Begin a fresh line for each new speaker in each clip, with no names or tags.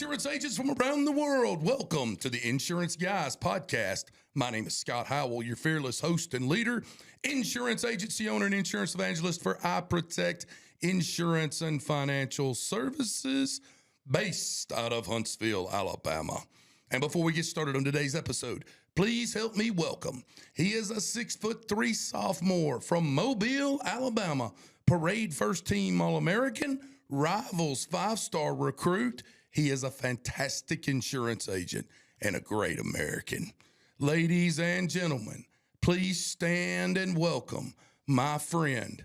Insurance agents from around the world, welcome to the Insurance Guys podcast. My name is Scott Howell, your fearless host and leader, insurance agency owner and insurance evangelist for I Protect Insurance and Financial Services, based out of Huntsville, Alabama. And before we get started on today's episode, please help me welcome. He is a 6'3" sophomore from Mobile, Alabama, Parade First Team All-American, Rivals 5-star recruit. He is a fantastic insurance agent and a great American. Ladies and gentlemen, please stand and welcome my friend,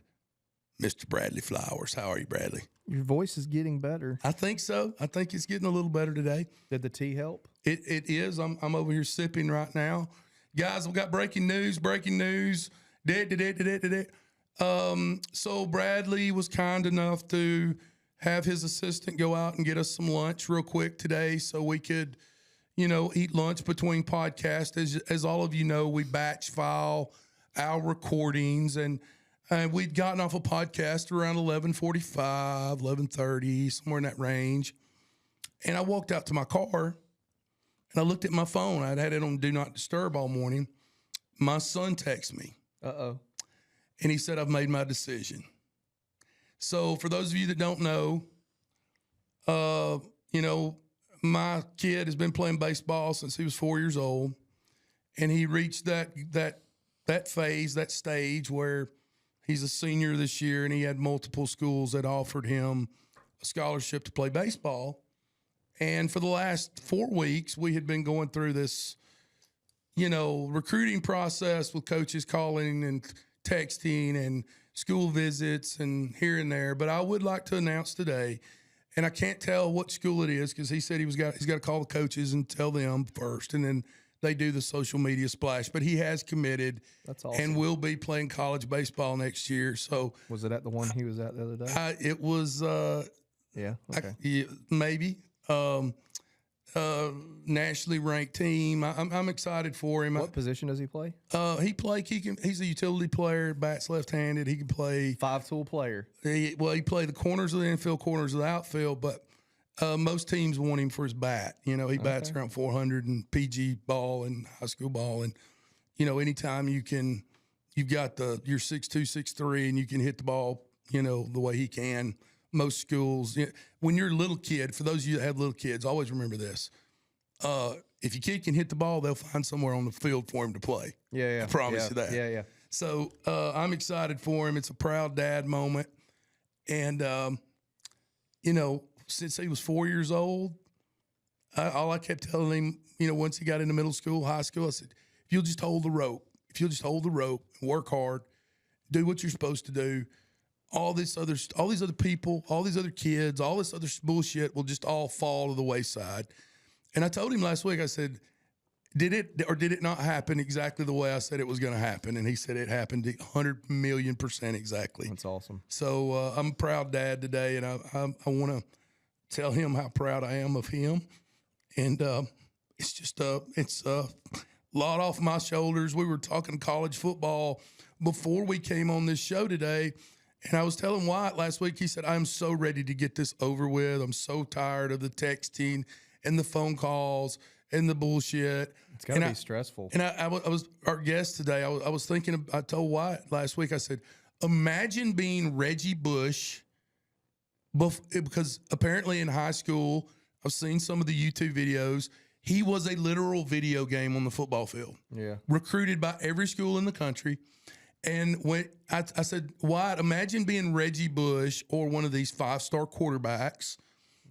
Mr. Bradley Flowers. How are you, Bradley?
Your voice is getting better.
I think so. I think it's getting a little better today.
Did the tea help?
It is. I'm over here sipping right now. Guys, we've got breaking news. So Bradley was kind enough to have his assistant go out and get us some lunch real quick today so we could, eat lunch between podcasts. As all of you know, we batch file our recordings, and we'd gotten off a podcast around 11:45, 11:30, somewhere in that range. And I walked out to my car, and I looked at my phone. I'd had it on Do Not Disturb all morning. My son texted me.
Uh-oh.
And he said, I've made my decision. So for those of you that don't know, my kid has been playing baseball since he was 4 years old. And he reached that phase, that stage where he's a senior this year, and he had multiple schools that offered him a scholarship to play baseball. And for the last 4 weeks, we had been going through this, recruiting process with coaches calling and texting and school visits and here and there. But I would like to announce today, and I can't tell what school it is because he said he's got to call the coaches and tell them first, and then they do the social media splash. But he has committed.
That's awesome.
And will be playing college baseball next year. So
was it at the one he was at the other day?
It was.
Yeah. Okay.
Maybe. Nationally ranked team. I'm excited for him.
What position does he play?
He's a utility player, bats left-handed. He can play
5-tool player.
He play the corners of the infield, corners of the outfield, but most teams want him for his bat. He bats around 400 in PG ball and high school ball, and anytime you've got you're 6'2", 6'3", and you can hit the ball, the way he can. Most schools, when you're a little kid, for those of you that have little kids, always remember this. If your kid can hit the ball, they'll find somewhere on the field for him to play.
Yeah.
I promise you that.
Yeah.
So I'm excited for him. It's a proud dad moment. And, since he was 4 years old, all I kept telling him, once he got into middle school, high school, I said, if you'll just hold the rope, work hard, do what you're supposed to do, all these other people, all these other kids, all this other bullshit will just all fall to the wayside. And I told him last week, I said, did it not happen exactly the way I said it was going to happen? And he said it happened 100,000,000% exactly.
That's awesome.
So I'm a proud dad today, and I want to tell him how proud I am of him. And it's just it's a lot off my shoulders. We were talking college football before we came on this show today. And I was telling Wyatt last week, he said, I'm so ready to get this over with. I'm so tired of the texting and the phone calls and the bullshit.
It's got to be stressful.
And I was our guest today. I was thinking, I told Wyatt last week, I said, imagine being Reggie Bush, because apparently in high school, I've seen some of the YouTube videos. He was a literal video game on the football field.
Yeah. Recruited
by every school in the country. And when I said, Wyatt, imagine being Reggie Bush or one of these 5-star quarterbacks.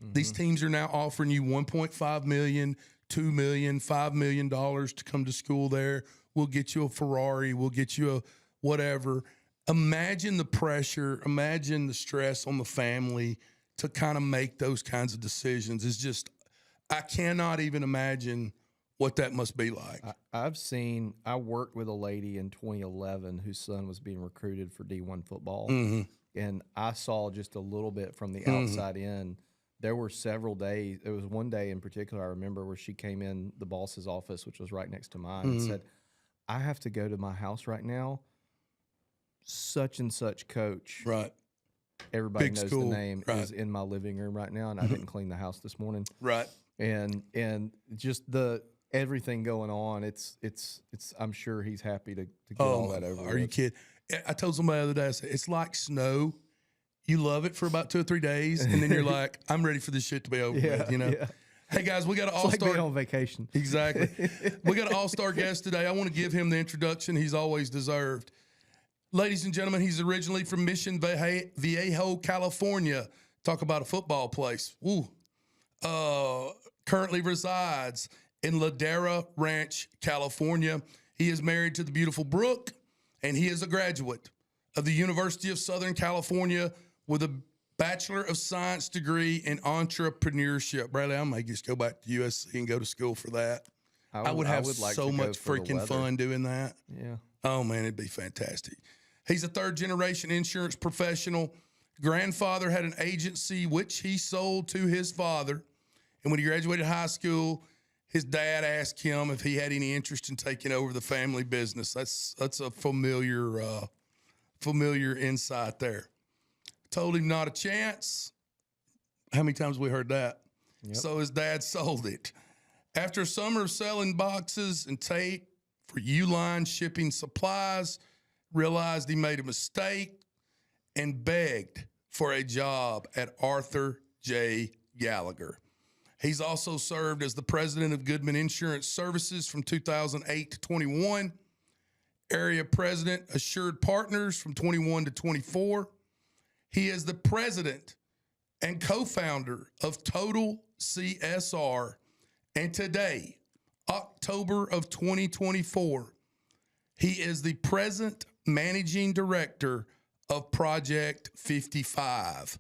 Mm-hmm. These teams are now offering you $1.5 million, $2 million, $5 million to come to school there. We'll get you a Ferrari. We'll get you a whatever. Imagine the pressure. Imagine the stress on the family to kind of make those kinds of decisions. It's just, I cannot even imagine what that must be like.
I worked with a lady in 2011 whose son was being recruited for D1 football.
Mm-hmm.
And I saw just a little bit from the outside in. There were several days. There was one day in particular I remember where she came in the boss's office, which was right next to mine, and said, I have to go to my house right now. Such and such coach.
Right.
Everybody
Big
knows
school.
the name, is in my living room right now, and I didn't clean the house this morning.
Right.
and just everything going on. It's I'm sure he's happy to get all that over.
Are you kidding? I told somebody the other day, I said, it's like snow. You love it for about 2 or 3 days, and then you're like, I'm ready for this shit to be over with, you know? Yeah. Hey, guys, we got an all-star.
It's like being on vacation.
Exactly. We got an all-star guest today. I want to give him the introduction he's always deserved. Ladies and gentlemen, he's originally from Mission Viejo, California. Talk about a football place. Woo. Currently resides in Ladera Ranch, California. He is married to the beautiful Brooke, and he is a graduate of the University of Southern California with a Bachelor of Science degree in entrepreneurship. Bradley, I might just go back to USC and go to school for that. I would have like so much freaking fun doing that.
Yeah.
Oh, man, it'd be fantastic. He's a third-generation insurance professional. Grandfather had an agency which he sold to his father. And when he graduated high school, his dad asked him if he had any interest in taking over the family business. That's a familiar insight there. Told him not a chance. How many times have we heard that? Yep. So his dad sold it. After a summer of selling boxes and tape for Uline shipping supplies, realized he made a mistake and begged for a job at Arthur J. Gallagher. He's also served as the president of Goodman Insurance Services from 2008 to 21, area president, Assured Partners from 21 to 24. He is the president and co-founder of Total CSR. And today, October of 2024, he is the present managing director of Project 55.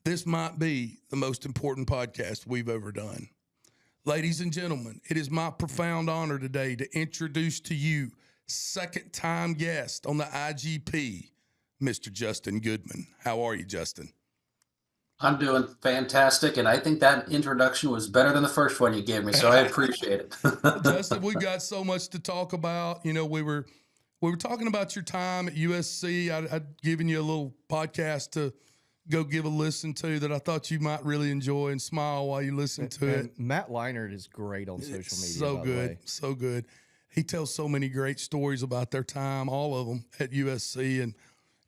This might be the most important podcast we've ever done. Ladies and gentlemen, it is my profound honor today to introduce to you second-time guest on the IGP, Mr. Justin Goodman. How are you, Justin?
I'm doing fantastic, and I think that introduction was better than the first one you gave me, so I appreciate it.
Justin, we've got so much to talk about. You know, we were talking about your time at USC. I'd given you a little podcast to go give a listen to that I thought you might really enjoy and smile while you listen to it.
Matt Leinart is great on social media.
So good, so good. He tells so many great stories about their time, all of them at USC. And,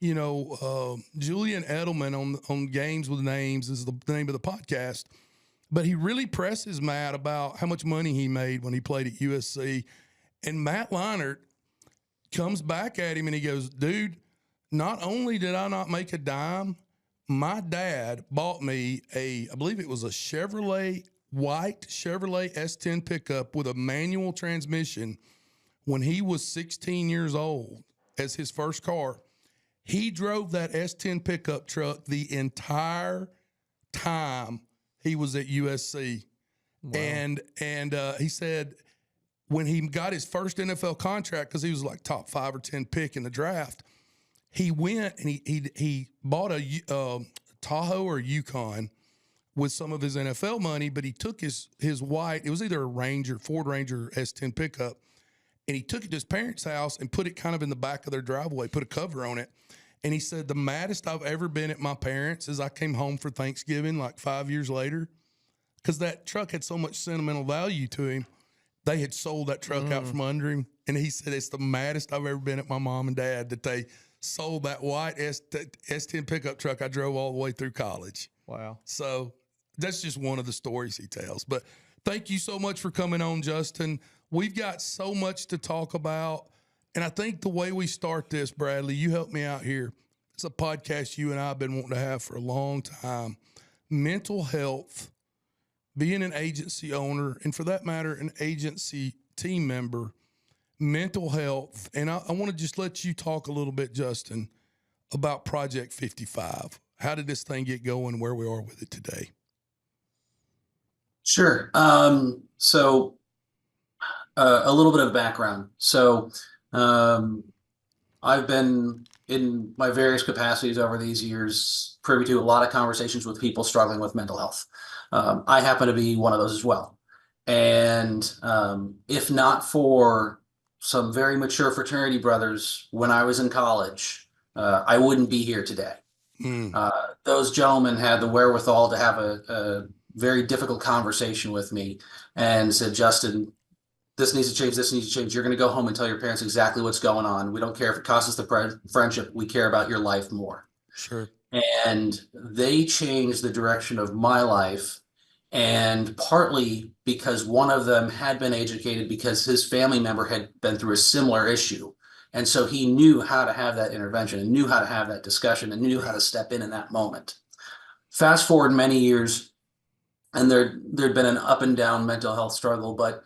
you know, Julian Edelman on Games with Names is the name of the podcast. But he really presses Matt about how much money he made when he played at USC. And Matt Leinart comes back at him and he goes, dude, not only did I not make a dime, my dad bought me I believe it was a white Chevrolet S10 pickup with a manual transmission when he was 16 years old as his first car. He drove that S10 pickup truck the entire time he was at USC. Wow. And he said when he got his first NFL contract, because he was like top 5 or 10 pick in the draft, he went and he bought a Tahoe or Yukon with some of his NFL money, but he took his white, it was either a Ford Ranger S10 pickup, and he took it to his parents' house and put it kind of in the back of their driveway, put a cover on it. And he said, the maddest I've ever been at my parents is I came home for Thanksgiving like 5 years later, because that truck had so much sentimental value to him. They had sold that truck out from under him. And he said, it's the maddest I've ever been at my mom and dad that they sold that white S10 pickup truck I drove all the way through college.
Wow.
So that's just one of the stories he tells. But thank you so much for coming on, Justin. We've got so much to talk about. And I think the way we start this, Bradley, you help me out here. It's a podcast you and I have been wanting to have for a long time. Mental health, being an agency owner, and for that matter, an agency team member, mental health. And I want to just let you talk a little bit, Justin, about Project 55. How did this thing get going, where we are with it today?
Sure. So a little bit of background. So I've been in my various capacities over these years privy to a lot of conversations with people struggling with mental health. I happen to be one of those as well. And if not for some very mature fraternity brothers when I was in college, I wouldn't be here today. Those gentlemen had the wherewithal to have a very difficult conversation with me and said, Justin, this needs to change. This needs to change. You're going to go home and tell your parents exactly what's going on. We don't care if it costs us the friendship. We care about your life more.
Sure.
And they changed the direction of my life. And partly because one of them had been educated because his family member had been through a similar issue. And so he knew how to have that intervention and knew how to have that discussion and knew how to step in that moment. Fast forward many years, and there'd been an up and down mental health struggle, but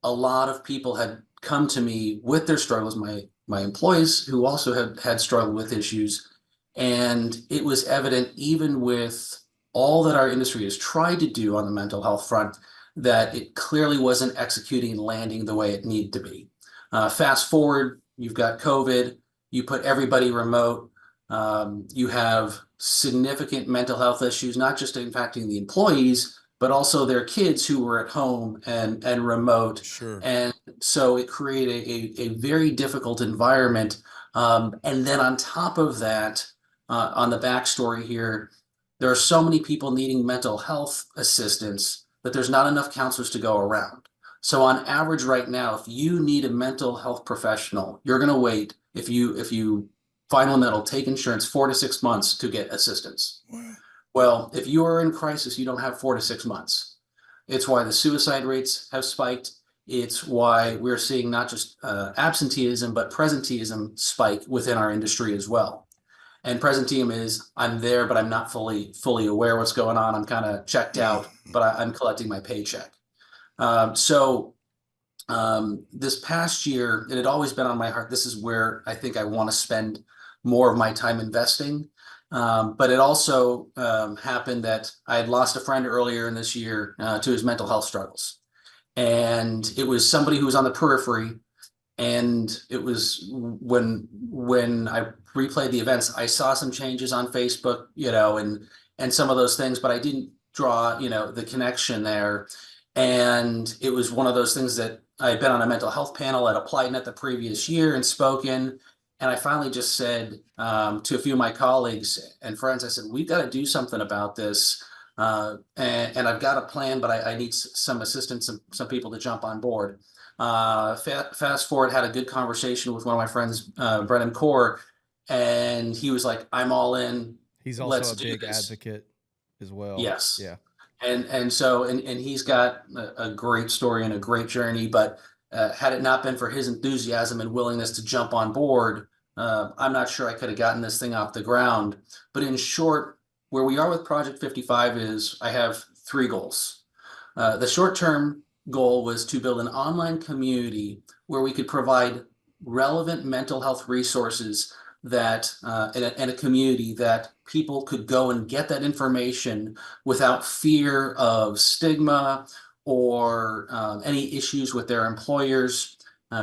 a lot of people had come to me with their struggles, my employees who also had struggled with issues. And it was evident, even with all that our industry has tried to do on the mental health front, that it clearly wasn't executing and landing the way it needed to be. Fast forward, you've got COVID, you put everybody remote, you have significant mental health issues, not just impacting the employees, but also their kids who were at home and remote.
Sure.
And so it created a very difficult environment. And then on top of that, on the backstory here, there are so many people needing mental health assistance that there's not enough counselors to go around. So on average right now, if you need a mental health professional, you're going to wait, if you find one that'll take insurance, 4 to 6 months to get assistance.
Wow.
Well, if you are in crisis, you don't have 4 to 6 months. It's why the suicide rates have spiked. It's why we're seeing not just absenteeism, but presenteeism spike within our industry as well. And presenteeism is, I'm there, but I'm not fully aware what's going on. I'm kind of checked out, but I'm collecting my paycheck. This past year, it had always been on my heart. This is where I think I want to spend more of my time investing. But it also happened that I had lost a friend earlier in this year to his mental health struggles. And it was somebody who was on the periphery. And it was when I replayed the events, I saw some changes on Facebook, and some of those things, but I didn't draw, the connection there. And it was one of those things that I had been on a mental health panel at ApplyNet the previous year and spoken. And I finally just said to a few of my colleagues and friends, I said, we've got to do something about this. And I've got a plan, but I need some assistance, some people to jump on board. Fast forward, had a good conversation with one of my friends, Brennan Core, and he was like, I'm all in.
He's also a big advocate as well.
Yes.
Yeah.
And so he's got a great story and a great journey, but had it not been for his enthusiasm and willingness to jump on board, I'm not sure I could have gotten this thing off the ground. But in short, where we are with Project 55 is I have 3 goals. The short-term goal was to build an online community where we could provide relevant mental health resources that in a community that people could go and get that information without fear of stigma or any issues with their employers.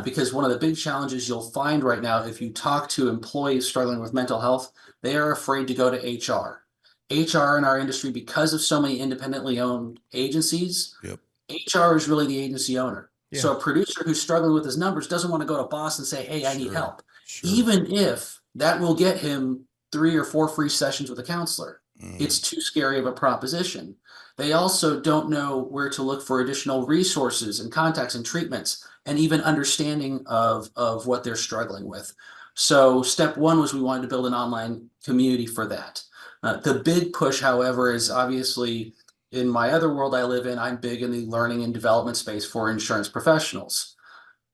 Because one of the big challenges you'll find right now, if you talk to employees struggling with mental health, they are afraid to go to HR. HR in our industry, because of so many independently owned agencies,
Yep.
HR is really the agency owner.
Yeah.
So a producer who's struggling with his numbers doesn't want to go to boss and say, hey, I need help.
Sure.
Even if that will get him 3 or 4 free sessions with a counselor. It's too scary of a proposition. They also don't know where to look for additional resources and contacts and treatments and even understanding of what they're struggling with. So step 1 was we wanted to build an online community for that. The big push, however, is obviously in my other world I live in, I'm big in the learning and development space for insurance professionals.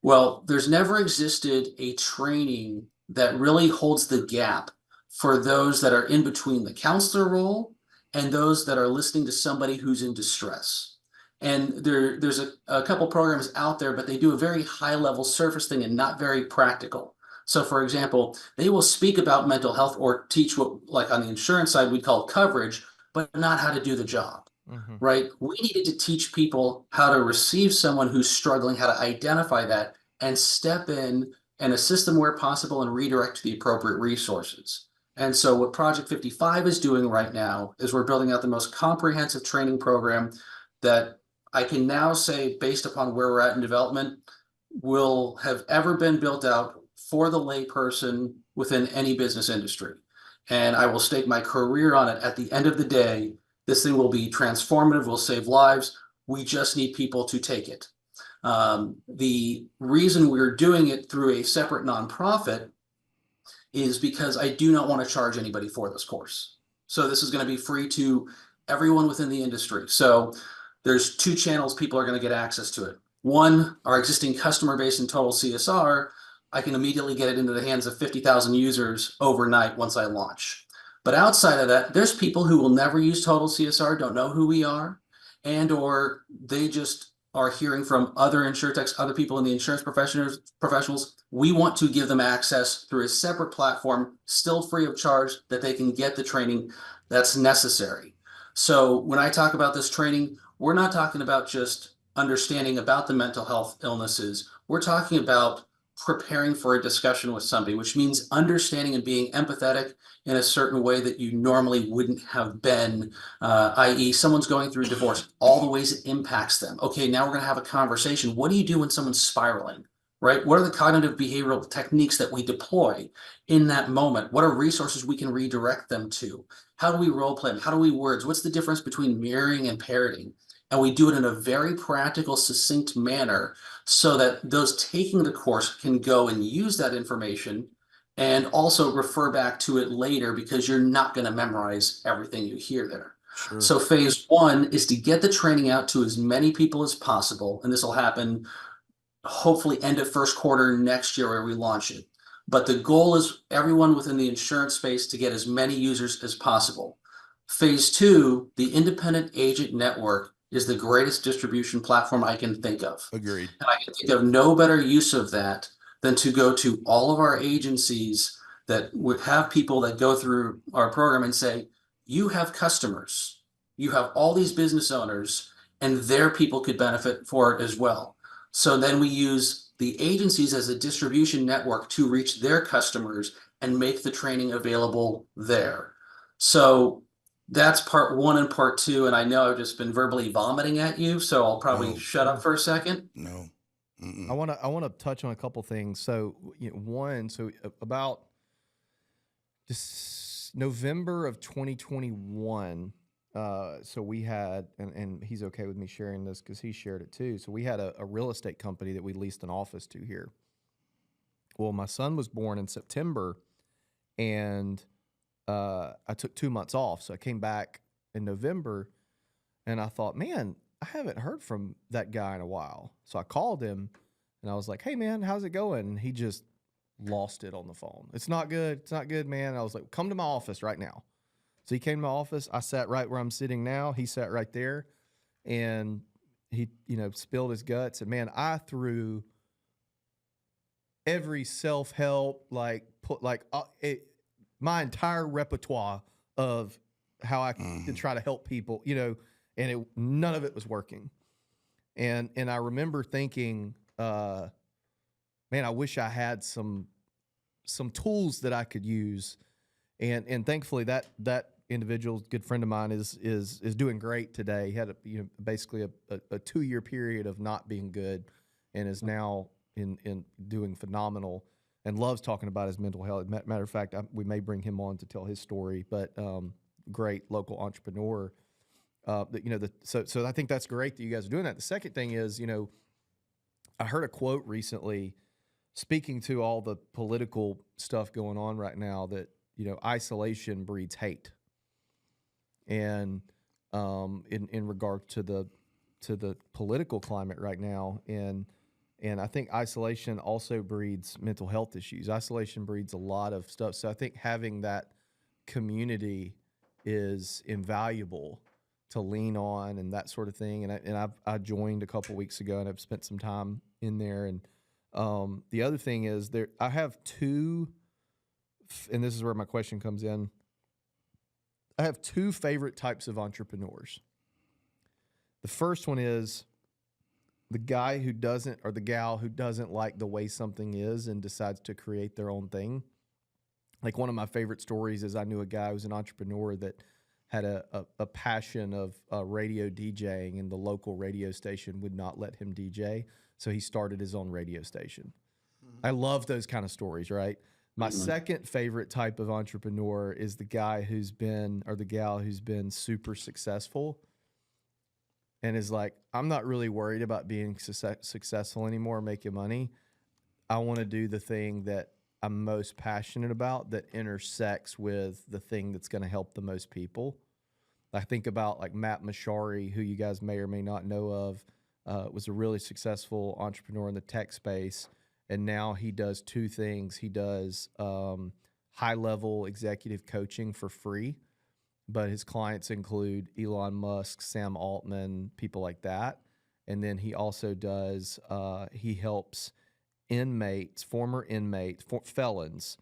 Well, there's never existed a training that really holds the gap for those that are in between the counselor role and those that are listening to somebody who's in distress. And there's a couple programs out there, but they do a very high level surface thing and not very practical. So for example, they will speak about mental health or teach what, like on the insurance side, we'd call coverage, but not how to do the job, right? We needed to teach people how to receive someone who's struggling, how to identify that and step in and assist them where possible and redirect to the appropriate resources. And so what Project 55 is doing right now is we're building out the most comprehensive training program that I can now say, based upon where we're at in development, will have ever been built out for the layperson within any business industry. And I will stake my career on it. At the end of the day, This thing will be transformative, will save lives. We just need people to take it. The reason we're doing it through a separate nonprofit is because I do not want to charge anybody for this course. So this is going to be free to everyone within the industry. So there's 2 channels people are going to get access to it. One, our existing customer base in Total CSR, I can immediately get it into the hands of 50,000 users overnight once I launch. But outside of that, there's people who will never use Total CSR, don't know who we are, and or they just are hearing from other insurtechs, other people in the insurance professionals. We want to give them access through a separate platform, still free of charge, that they can get the training that's necessary. So when I talk about this training, we're not talking about just understanding about the mental health illnesses. We're talking about preparing for a discussion with somebody, which means understanding and being empathetic in a certain way that you normally wouldn't have been, i.e. someone's going through divorce, all the ways it impacts them. Okay, now we're going to have a conversation. What do you do when someone's spiraling, right? What are the cognitive behavioral techniques that we deploy in that moment? What are resources we can redirect them to? How do we role play them? How do we words? What's the difference between mirroring and parroting? And we do it in a very practical, succinct manner so that those taking the course can go and use that information and also refer back to it later, because you're not going to memorize everything you hear there.
Sure.
So phase 1 is to get the training out to as many people as possible. And this will happen hopefully end of first quarter next year where we launch it. But the goal is everyone within the insurance space to get as many users as possible. Phase 2, the independent agent network, is the greatest distribution platform I can think of.
Agreed.
And I can think of no better use of that than to go to all of our agencies that would have people that go through our program and say, you have customers, you have all these business owners, and their people could benefit for it as well. So then we use the agencies as a distribution network to reach their customers and make the training available there. So that's part 1 and part 2. And I know I've just been verbally vomiting at you, so I'll probably shut up for a second.
No.
I want to touch on a couple things. So one, about just November of 2021. So we had, and he's okay with me sharing this because he shared it too. So we had a real estate company that we leased an office to here. Well, my son was born in September, and I took 2 months off. So I came back in November, and I thought, man, I haven't heard from that guy in a while. So I called him, and I was like, hey, man, how's it going? And he just lost it on the phone. It's not good. It's not good, man. And I was like, come to my office right now. So he came to my office. I sat right where I'm sitting now. He sat right there, and he, spilled his guts. And man, I threw every self-help, my entire repertoire of how I can try to help people, and none of it was working. And I remember thinking, man, I wish I had some tools that I could use. And thankfully that individual, good friend of mine, is doing great today. He had basically a 2-year period of not being good, and is now in doing phenomenal, and loves talking about his mental health. Matter of fact, we may bring him on to tell his story, but great local entrepreneur. So I think that's great that you guys are doing that. The second thing is, I heard a quote recently speaking to all the political stuff going on right now that, isolation breeds hate. And in regard to the political climate right now, and I think isolation also breeds mental health issues. Isolation breeds a lot of stuff. So I think having that community is invaluable to lean on and that sort of thing. And I joined a couple weeks ago, and I've spent some time in there. And the other thing is I have 2, and this is where my question comes in. I have 2 favorite types of entrepreneurs. The first one is the guy who doesn't, or the gal who doesn't like the way something is and decides to create their own thing. Like, one of my favorite stories is I knew a guy who was an entrepreneur that had a passion of radio DJing, and the local radio station would not let him DJ. So he started his own radio station. I love those kind of stories, right? My second favorite type of entrepreneur is the guy who's been, or the gal who's been super successful and is like, I'm not really worried about being successful anymore, making money. I want to do the thing that I'm most passionate about that intersects with the thing that's going to help the most people. I think about like Matt Mashari, who you guys may or may not know of, was a really successful entrepreneur in the tech space. And now he does two things. He does high-level executive coaching for free, but his clients include Elon Musk, Sam Altman, people like that. And then he also does, he helps inmates, former felons,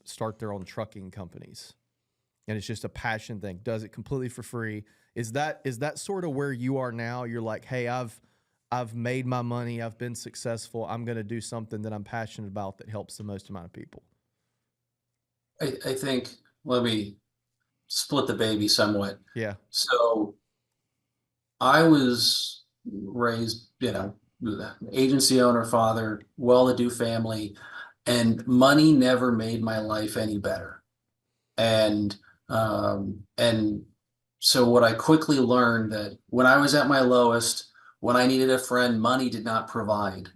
start their own trucking companies. And it's just a passion thing. Does it completely for free. Is that sort of where you are now? You're like, hey, I've made my money. I've been successful. I'm going to do something that I'm passionate about that helps the most amount of people.
I think, let me split the baby somewhat.
Yeah.
So I was raised, agency owner, father, well-to-do family, and money never made my life any better. And so what I quickly learned that when I was at my lowest, when I needed a friend, money did not provide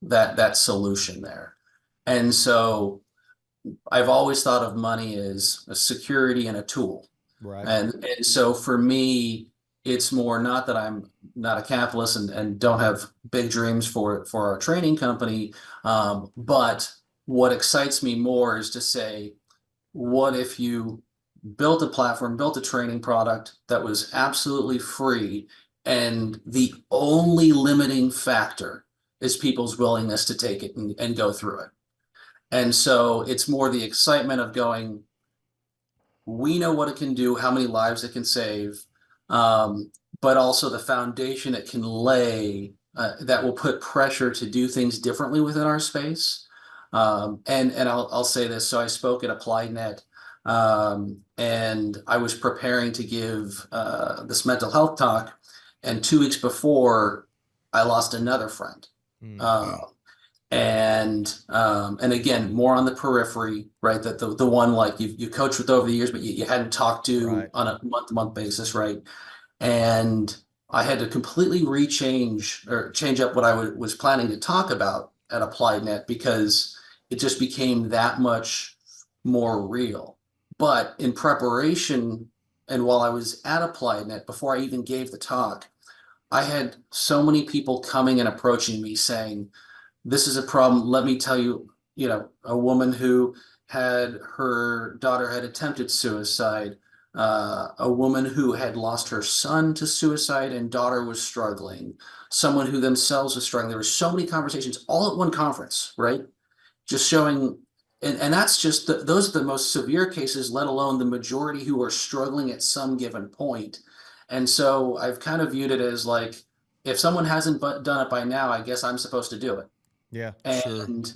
that solution there. And so I've always thought of money as a security and a tool.
Right.
And so for me, it's more not that I'm not a capitalist and don't have big dreams for our training company, but what excites me more is to say, what if you built a platform, built a training product that was absolutely free, and the only limiting factor is people's willingness to take it and go through it. And so it's more the excitement of going, we know what it can do, how many lives it can save, but also the foundation it can lay that will put pressure to do things differently within our space. And I'll say this. So I spoke at AppliedNet, and I was preparing to give this mental health talk, and 2 weeks before, I lost another friend. And again, more on the periphery, right? That the one like you coached with over the years, but you hadn't talked to on a month-to-month basis, right? And I had to completely change up what I was planning to talk about at AppliedNet because it just became that much more real. But in preparation, and while I was at AppliedNet, before I even gave the talk, I had so many people coming and approaching me saying, this is a problem. Let me tell you, a woman who had her daughter had attempted suicide, a woman who had lost her son to suicide and daughter was struggling, someone who themselves was struggling. There were so many conversations all at one conference, right? Just showing, and that's just, those are the most severe cases, let alone the majority who are struggling at some given point. And so I've kind of viewed it as like, if someone hasn't done it by now, I guess I'm supposed to do it.
Yeah,
and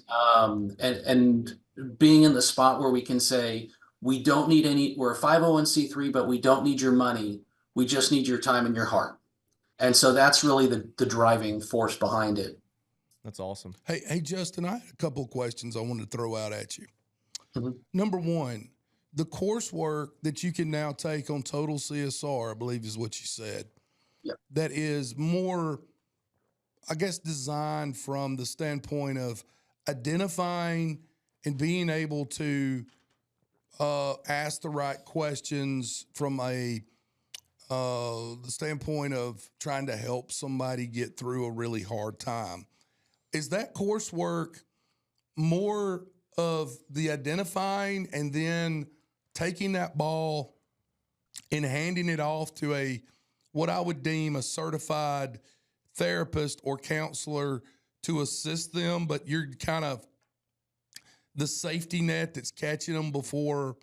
and being in the spot where we can say, we don't need we're a 501c3, but we don't need your money. We just need your time and your heart. And so that's really the driving force behind it.
That's awesome.
Hey, Justin, I had a couple of questions I wanted to throw out at you.
Mm-hmm.
Number one, the coursework that you can now take on Total CSR, I believe is what you said.
Yep.
That is more, I guess, designed from the standpoint of identifying and being able to ask the right questions from the standpoint of trying to help somebody get through a really hard time. Is that coursework more of the identifying and then taking that ball and handing it off to what I would deem a certified therapist or counselor to assist them, but you're kind of the safety net that's catching them before,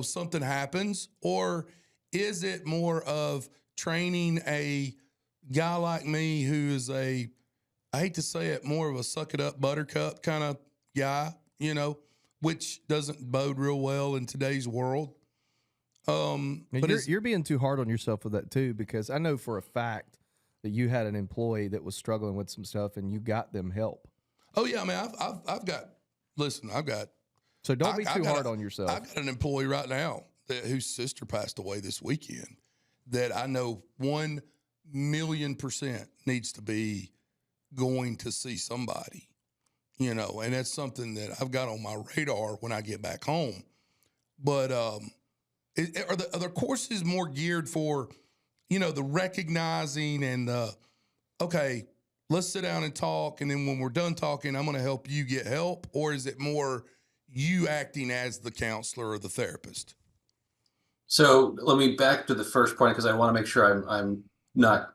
something happens? Or is it more of training a guy like me who is I hate to say it, more of a suck it up buttercup kind of guy, which doesn't bode real well in today's world.
But you're being too hard on yourself with that too, because I know for a fact that you had an employee that was struggling with some stuff and you got them help.
Oh yeah, I mean, I've got. Listen, I've got.
So don't be
I
too
got
hard
a-
on yourself.
I got an employee right now whose sister passed away this weekend that I know 1,000,000% needs to be going to see somebody, and that's something that I've got on my radar when I get back home. But are the courses more geared for, the recognizing and okay, let's sit down and talk, and then when we're done talking, I'm going to help you get help, or is it more you acting as the counselor or the therapist?
So let me back to the first point because I want to make sure I'm not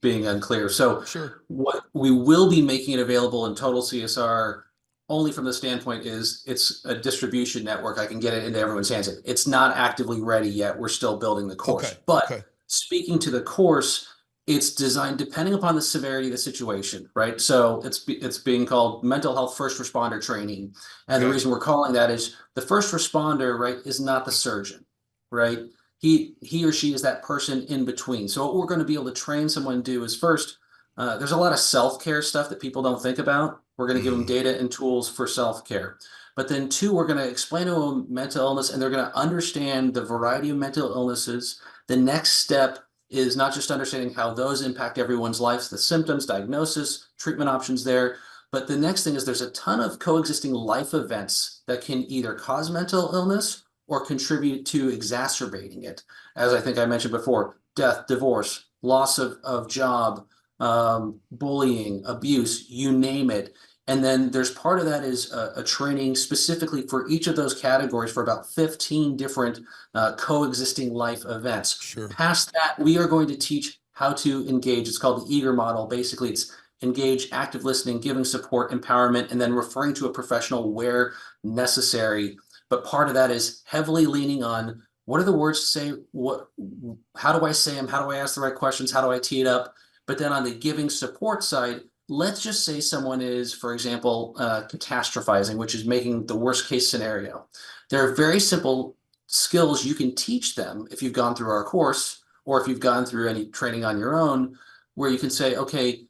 being unclear. So
Sure.
what we will be making it available in Total CSR only from the standpoint is it's a distribution network. I can get it into everyone's hands. It's not actively ready yet. We're still building the course.
Okay.
But
Okay.
speaking to the course, it's designed depending upon the severity of the situation, right? So it's being called mental health first responder training. And the
Okay.
reason we're calling that is the first responder, right, is not the surgeon, right? He or she is that person in between. So what we're going to be able to train someone to do is first, there's a lot of self-care stuff that people don't think about. We're going to give them data and tools for self-care. But then two, we're going to explain to them mental illness, and they're going to understand the variety of mental illnesses. The next step is not just understanding how those impact everyone's lives, the symptoms, diagnosis, treatment options there. But the next thing is there's a ton of coexisting life events that can either cause mental illness or contribute to exacerbating it. As I think I mentioned before, death, divorce, loss of job, bullying, abuse, you name it. And then there's part of that is a training specifically for each of those categories for about 15 different coexisting life events.
Sure.
Past that, we are going to teach how to engage. It's called the EAGER model. Basically, it's engage, active listening, giving support, empowerment, and then referring to a professional where necessary. But part of that is heavily leaning on what are the words to say? How do I say them? How do I ask the right questions? How do I tee it up? But then on the giving support side, let's just say someone is, for example, catastrophizing, which is making the worst case scenario. There are very simple skills you can teach them if you've gone through our course or if you've gone through any training on your own, where you can say, okay,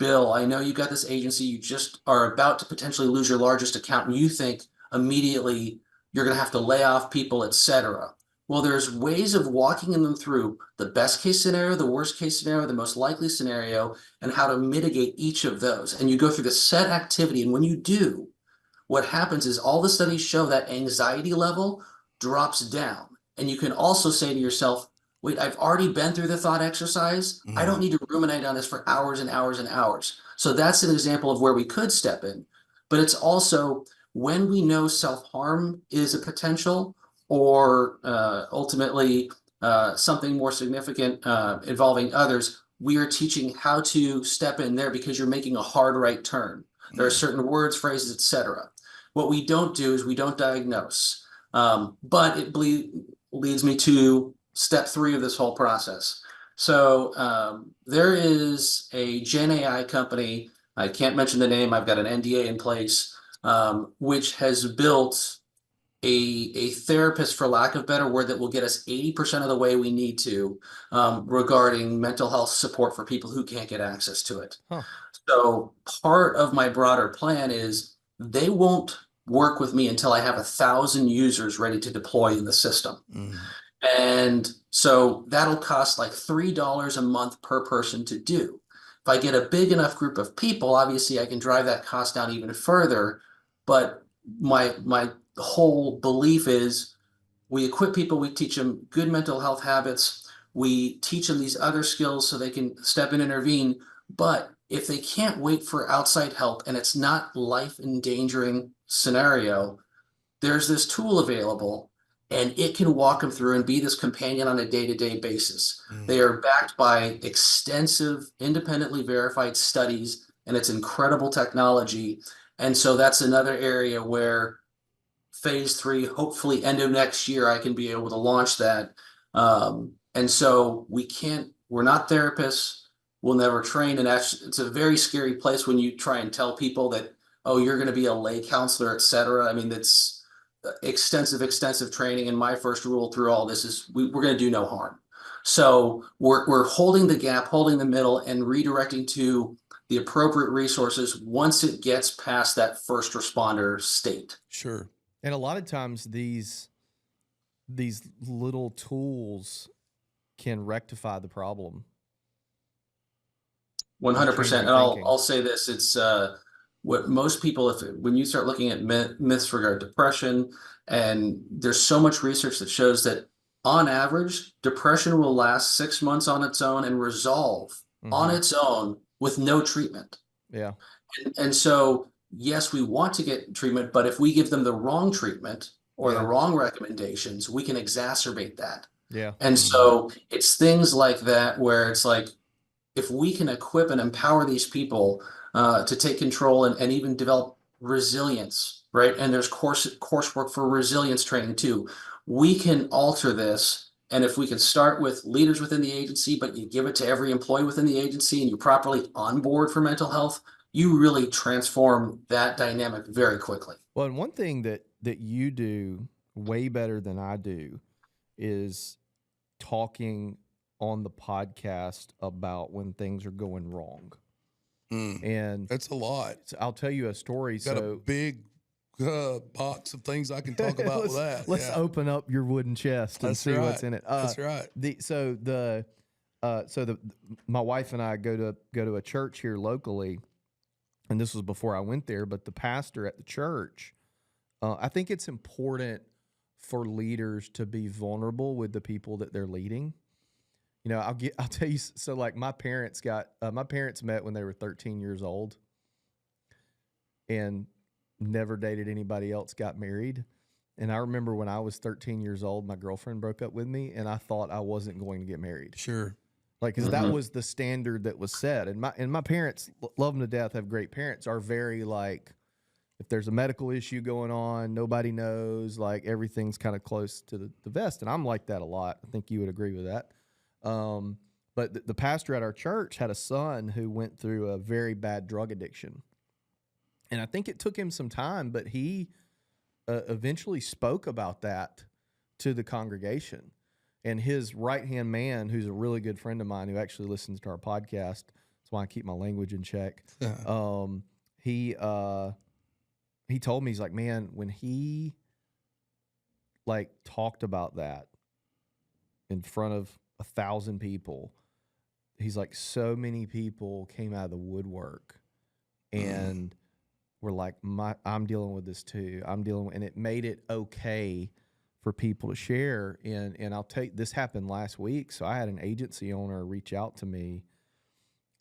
Bill, I know you got this agency, you just are about to potentially lose your largest account, and you think immediately you're going to have to lay off people, etc. Well, there's ways of walking them through the best case scenario, the worst case scenario, the most likely scenario, and how to mitigate each of those. And you go through the set activity. And when you do, what happens is all the studies show that anxiety level drops down. And you can also say to yourself, wait, I've already been through the thought exercise. I don't need to ruminate on this for hours and hours and hours. So that's an example of where we could step in. But it's also when we know self-harm is a potential, or ultimately something more significant involving others, we are teaching how to step in there because you're making a hard right turn. There are certain words, phrases, etc. What we don't do is we don't diagnose. But it leads me to step 3 of this whole process. So there is a Gen AI company, I can't mention the name, I've got an NDA in place, which has built a therapist, for lack of a better word, that will get us 80% of the way we need to regarding mental health support for people who can't get access to it.
Huh.
So part of my broader plan is they won't work with me until I have 1,000 users ready to deploy in the system. And so that'll cost like $3 a month per person to do. If I get a big enough group of people, obviously I can drive that cost down even further. But my whole belief is we equip people, we teach them good mental health habits, we teach them these other skills so they can step in and intervene. But if they can't wait for outside help and it's not life-endangering scenario, there's this tool available and it can walk them through and be this companion on a day-to-day basis. They are backed by extensive, independently verified studies, and it's incredible technology. And so that's another area where phase 3, hopefully end of next year, I can be able to launch that. And so we're not therapists, we'll never train. And it's a very scary place when you try and tell people that, oh, you're going to be a lay counselor, et cetera. I mean, that's extensive training. And my first rule through all this is we're going to do no harm. So we're holding the gap, holding the middle, and redirecting to the appropriate resources once it gets past that first responder state.
Sure.
And a lot of times these little tools can rectify the problem.
100%. And I'll say this, it's what most people, when you start looking at myths regarding depression, and there's so much research that shows that on average, depression will last 6 months on its own and resolve on its own with no treatment.
Yeah.
And so, yes, we want to get treatment, but if we give them the wrong treatment or the wrong recommendations, we can exacerbate that.
Yeah.
And so it's things like that where it's like, if we can equip and empower these people to take control and even develop resilience, right? And there's coursework for resilience training too. We can alter this. And if we can start with leaders within the agency, but you give it to every employee within the agency and you properly onboard for mental health, you really transform that dynamic very quickly.
Well, and one thing that you do way better than I do is talking on the podcast about when things are going wrong. And
that's a lot.
So I'll tell you a story.
Got a big box of things I can talk about with that.
Let's open up your wooden chest and see what's in it.
That's right.
My wife and I go to a church here locally, and this was before I went there, but the pastor at the church, I think it's important for leaders to be vulnerable with the people that they're leading. You know, I'll tell you. So, like, my parents met when they were 13 years old, and never dated anybody else, got married. And I remember when I was 13 years old, my girlfriend broke up with me, and I thought I wasn't going to get married.
Sure.
Like, because that was the standard that was set. And my parents, love them to death, have great parents, are very like, if there's a medical issue going on, nobody knows, like everything's kind of close to the vest. And I'm like that a lot. I think you would agree with that. But the pastor at our church had a son who went through a very bad drug addiction. And I think it took him some time, but he eventually spoke about that to the congregation. And his right-hand man, who's a really good friend of mine who actually listens to our podcast, that's why I keep my language in check, he told me, he's like, man, when he like talked about that in front of 1,000 people, he's like, so many people came out of the woodwork and were like, I'm dealing with this too. And it made it okay for people to share. And I'll tell you, this happened last week. So I had an agency owner reach out to me,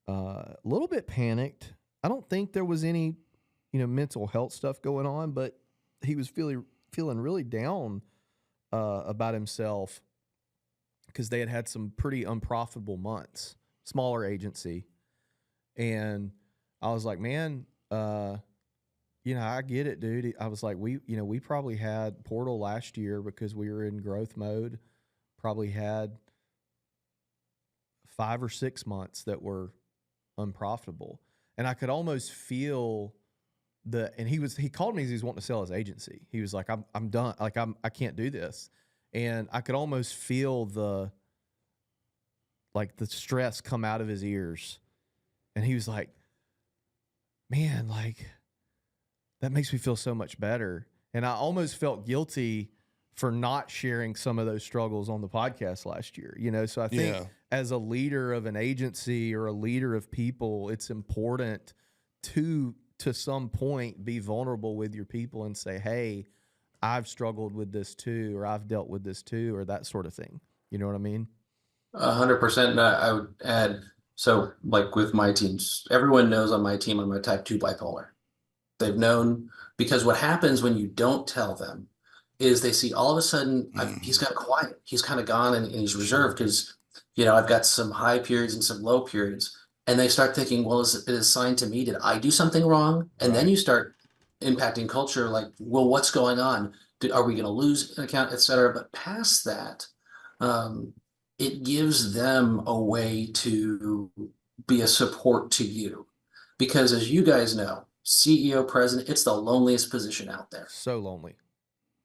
a little bit panicked. I don't think there was any, mental health stuff going on, but he was feeling really down about himself because they had some pretty unprofitable months, smaller agency. And I was like, man, I get it, dude. I was like, we probably had Portal last year because we were in growth mode, probably had 5 or 6 months that were unprofitable. And I could almost feel he called me as he was wanting to sell his agency. He was like, I'm done. Like, I can't do this. And I could almost feel the stress come out of his ears. And he was like, man, like, that makes me feel so much better. And I almost felt guilty for not sharing some of those struggles on the podcast last year. So I think as a leader of an agency or a leader of people, it's important to some point be vulnerable with your people and say, hey, I've struggled with this too, or I've dealt with this too, or that sort of thing. You know what I mean?
100%. And I would add, so like with my teams, everyone knows on my team I'm a type 2 bipolar. They've known, because what happens when you don't tell them is they see all of a sudden he's got quiet. He's kind of gone and he's reserved because, I've got some high periods and some low periods. And they start thinking, well, is it assigned to me? Did I do something wrong? And then you start impacting culture like, well, what's going on? Are we going to lose an account, et cetera? But past that, it gives them a way to be a support to you. Because as you guys know, CEO, president, it's the loneliest position out there.
So lonely.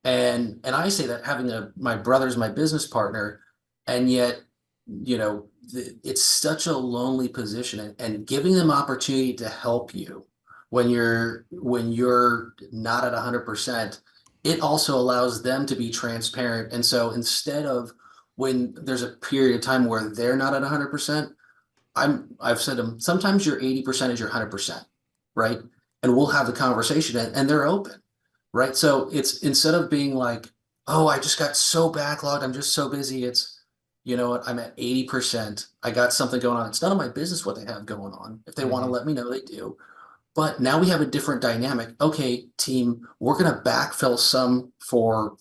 And I say that having my brother's my business partner, and yet it's such a lonely position, and giving them opportunity to help you when you're not at 100%, it also allows them to be transparent. And so instead of when there's a period of time where they're not at 100%, I've said to them, sometimes your 80% is your 100%, right? And we'll have the conversation, and they're open, right? So it's, instead of being like, oh, I just got so backlogged, I'm just so busy. It's, you know what, I'm at 80%. I got something going on. It's none of my business what they have going on. If they want to
Mhm.
let me know, they do. But now we have a different dynamic. Okay, team, we're going to backfill some for,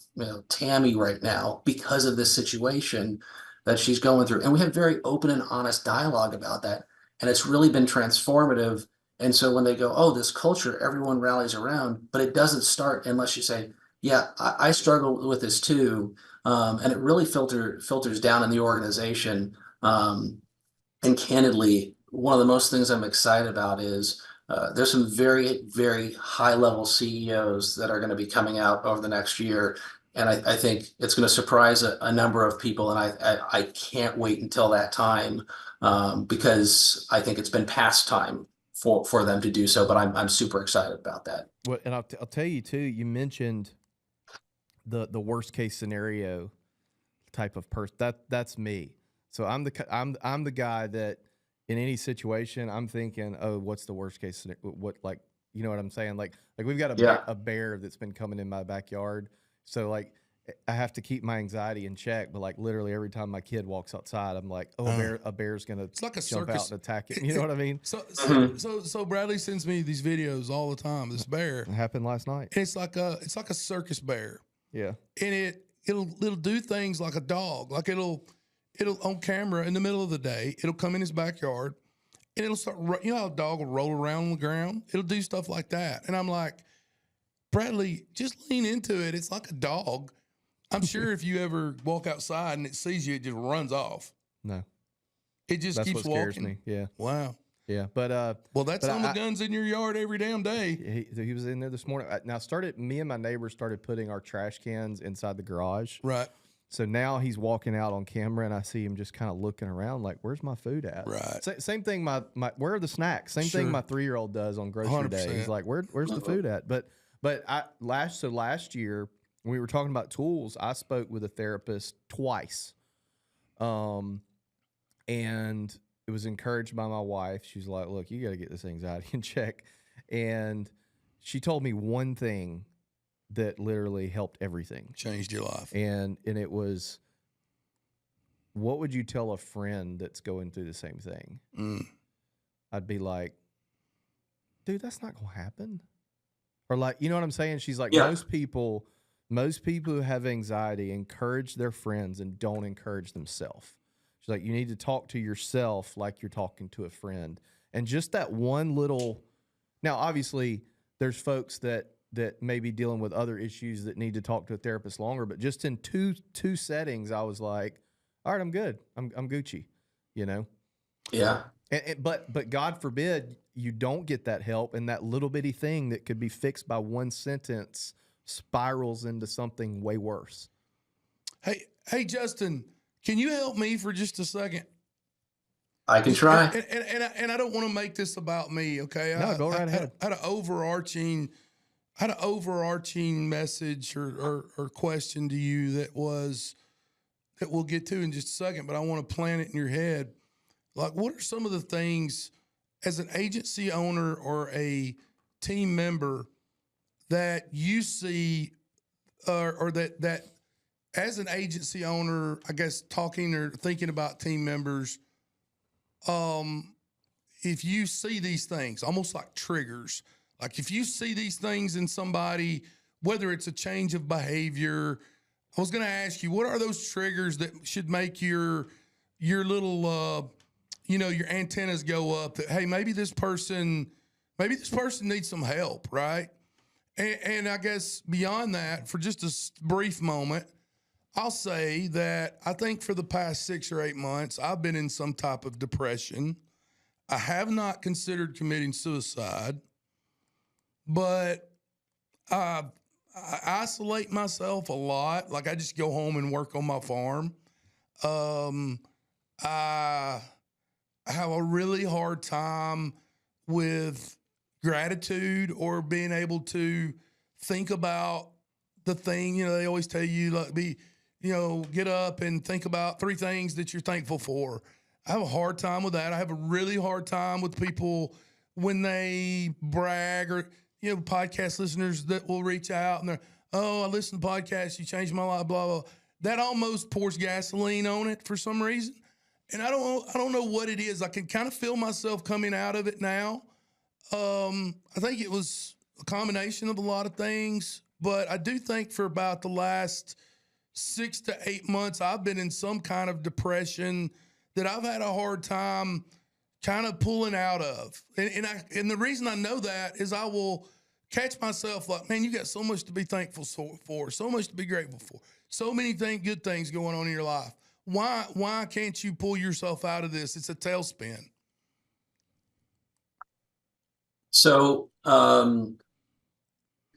Tammy right now because of this situation that she's going through. And we have very open and honest dialogue about that. And it's really been transformative. And so when they go, oh, this culture, everyone rallies around, but it doesn't start unless you say, yeah, I struggle with this too. And it really filters down in the organization. And candidly, one of the most things I'm excited about is there's some very, very high level CEOs that are going to be coming out over the next year. And I think it's going to surprise a number of people. And I can't wait until that time, because I think it's been past time for them to do so. But I'm super excited about that.
Well, and I'll tell you too. You mentioned the worst case scenario type of person. That's me. So I'm the guy that in any situation I'm thinking, oh, what's the worst case scenario? What, like, you know what I'm saying? Like we've got a bear that's been coming in my backyard. So like I have to keep my anxiety in check. But like literally every time my kid walks outside, I'm like, oh, a bear's gonna
It's like a
jump
circus.
out and attack it. You know what I mean?
So Bradley sends me these videos all the time. This bear,
It happened last night.
and it's like a circus bear,
Yeah.
and it'll do things like a dog. Like it'll on camera in the middle of the day, it'll come in his backyard, and it'll start. You know how a dog will roll around on the ground? It'll do stuff like that, and I'm like, Bradley, just lean into it. It's like a dog. I'm sure if you ever walk outside and it sees you, it just runs off.
No,
It just
that's
keeps
what scares
walking.
me. Yeah.
Wow.
Yeah. But
Well, that's
But
on the guns in your yard every damn day.
he was in there this morning. Now me and my neighbor started putting our trash cans inside the garage.
Right.
So now he's walking out on camera, and I see him just kind of looking around, like, "Where's my food at?"
Right.
Same thing. My where are the snacks? Same
Sure.
thing. My 3-year-old does on grocery day.
100%.
He's like, "Where's the food at?" But last year when we were talking about tools, I spoke with a therapist twice, and it was encouraged by my wife. She's like, "Look, you got to get this anxiety in check," and she told me one thing that literally helped everything.
Changed your life.
And it was, what would you tell a friend that's going through the same thing? I'd be like, dude, that's not gonna happen. Or like, you know what I'm saying? She's like,
Yeah.
most people who have anxiety encourage their friends and don't encourage themselves. She's like, you need to talk to yourself like you're talking to a friend. And just that one little, now obviously there's folks that may be dealing with other issues that need to talk to a therapist longer, but just in two settings, I was like, all right, I'm good. I'm Gucci, you know?
Yeah.
But God forbid you don't get that help, and that little bitty thing that could be fixed by one sentence spirals into something way worse.
Hey, Justin, can you help me for just a second?
I can try.
And I don't want to make this about me, okay?
No, go right ahead.
I had an overarching message or question to you that we'll get to in just a second, but I want to plant it in your head. Like, what are some of the things as an agency owner or a team member that you see, or that as an agency owner, I guess, talking or thinking about team members, if you see these things, almost like triggers, like if you see these things in somebody, whether it's a change of behavior, I was going to ask you, what are those triggers that should make your little, your antennas go up that, hey, maybe this person needs some help, right? And I guess beyond that, for just a brief moment, I'll say that I think for the past 6 or 8 months, I've been in some type of depression. I have not considered committing suicide, but I isolate myself a lot. Like I just go home and work on my farm. I have a really hard time with gratitude or being able to think about the thing. They always tell you, like, get up and think about 3 things that you're thankful for. I have a hard time with that. I have a really hard time with people when they brag, or, podcast listeners that will reach out and they're, oh, I listened to podcasts, you changed my life, blah, blah. That almost pours gasoline on it for some reason. And I don't know what it is. I can kind of feel myself coming out of it now. I think it was a combination of a lot of things, but I do think for about the last 6 to 8 months, I've been in some kind of depression that I've had a hard time kind of pulling out of. And the reason I know that is I will catch myself like, man, you got so much to be thankful for, so much to be grateful for, so many good things going on in your life. Why can't you pull yourself out of this? It's a tailspin.
So